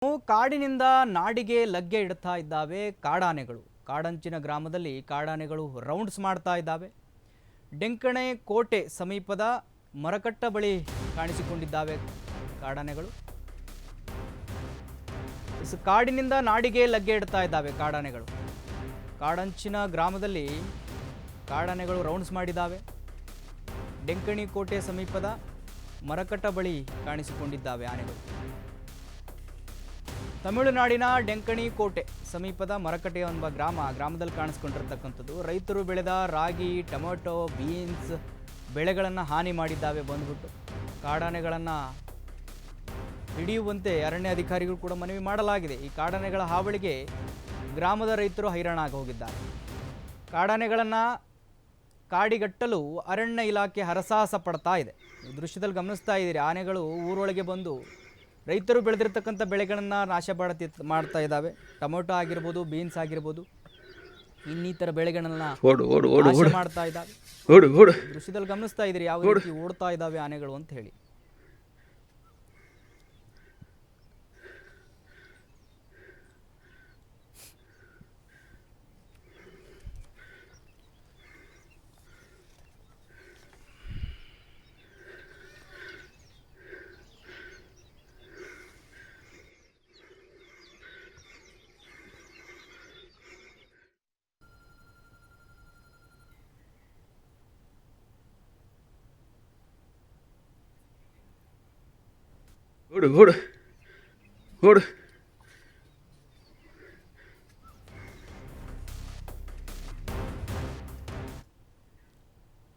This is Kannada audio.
ಕಾಡಿನಿಂದ ನಾಡಿಗೆ ಲಗ್ಗೆ ಇಡ್ತಾ ಇದ್ದಾವೆ ಕಾಡಾನೆಗಳು. ಕಾಡಂಚಿನ ಗ್ರಾಮದಲ್ಲಿ ಕಾಡಾನೆಗಳು ರೌಂಡ್ಸ್ ಮಾಡ್ತಾ ಇದ್ದಾವೆ. ಡೆಂಕಣೆ ಕೋಟೆ ಸಮೀಪದ ಮರಕಟ್ಟ ಬಳಿ ಕಾಣಿಸಿಕೊಂಡಿದ್ದಾವೆ ಕಾಡಾನೆಗಳು. ಕಾಡಿನಿಂದ ನಾಡಿಗೆ ಲಗ್ಗೆ ಇಡ್ತಾ ಇದ್ದಾವೆ ಕಾಡಾನೆಗಳು. ಕಾಡಂಚಿನ ಗ್ರಾಮದಲ್ಲಿ ಕಾಡಾನೆಗಳು ರೌಂಡ್ಸ್ ಮಾಡಿದ್ದಾವೆ. ಡೆಂಕಣಿ ಕೋಟೆ ಸಮೀಪದ ಮರಕಟ್ಟ ಬಳಿ ಕಾಣಿಸಿಕೊಂಡಿದ್ದಾವೆ ಆನೆಗಳು. ತಮಿಳುನಾಡಿನ ಡೆಂಕಣಿ ಕೋಟೆ ಸಮೀಪದ ಮರಕಟ್ಟೆ ಎಂಬ ಗ್ರಾಮದಲ್ಲಿ ಕಾಣಿಸ್ಕೊಂಡಿರ್ತಕ್ಕಂಥದ್ದು. ರೈತರು ಬೆಳೆದ ರಾಗಿ, ಟೊಮೆಟೊ, ಬೀನ್ಸ್ ಬೆಳೆಗಳನ್ನು ಹಾನಿ ಮಾಡಿದ್ದಾವೆ. ಬಂದ್ಬಿಟ್ಟು ಕಾಡಾನೆಗಳನ್ನು ಹಿಡಿಯುವಂತೆ ಅರಣ್ಯ ಅಧಿಕಾರಿಗಳು ಕೂಡ ಮನವಿ ಮಾಡಲಾಗಿದೆ. ಈ ಕಾಡಾನೆಗಳ ಹಾವಳಿಗೆ ಗ್ರಾಮದ ರೈತರು ಹೈರಾಣಾಗಿ ಹೋಗಿದ್ದಾರೆ. ಕಾಡಾನೆಗಳನ್ನು ಕಾಡಿಗಟ್ಟಲು ಅರಣ್ಯ ಇಲಾಖೆ ಹರಸಾಹಸ ಪಡ್ತಾ ಇದೆ. ಈ ದೃಶ್ಯದಲ್ಲಿ ಗಮನಿಸ್ತಾ ಇದ್ದೀರಿ, ಆನೆಗಳು ಊರೊಳಗೆ ಬಂದು ರೈತರು ಬೆಳೆದಿರ್ತಕ್ಕಂಥ ಬೆಳೆಗಳನ್ನು ನಾಶ ಮಾಡ್ತಾ ಇದ್ದಾವೆ. ಟೊಮೊಟೊ ಆಗಿರ್ಬೋದು, ಬೀನ್ಸ್ ಆಗಿರ್ಬೋದು, ಇನ್ನಿತರ ಬೆಳೆಗಳನ್ನ ನಾಶ ಮಾಡ್ತಾ ಇದ್ದಾವೆ. ದೃಶ್ಯದಲ್ಲಿ ಗಮನಿಸ್ತಾ ಇದ್ದೀರಿ ಯಾವ ರೀತಿ ಓಡ್ತಾ ಇದ್ದಾವೆ ಆನೆಗಳು ಅಂತ ಹೇಳಿ. ಓಡು ಓಡು ಓಡು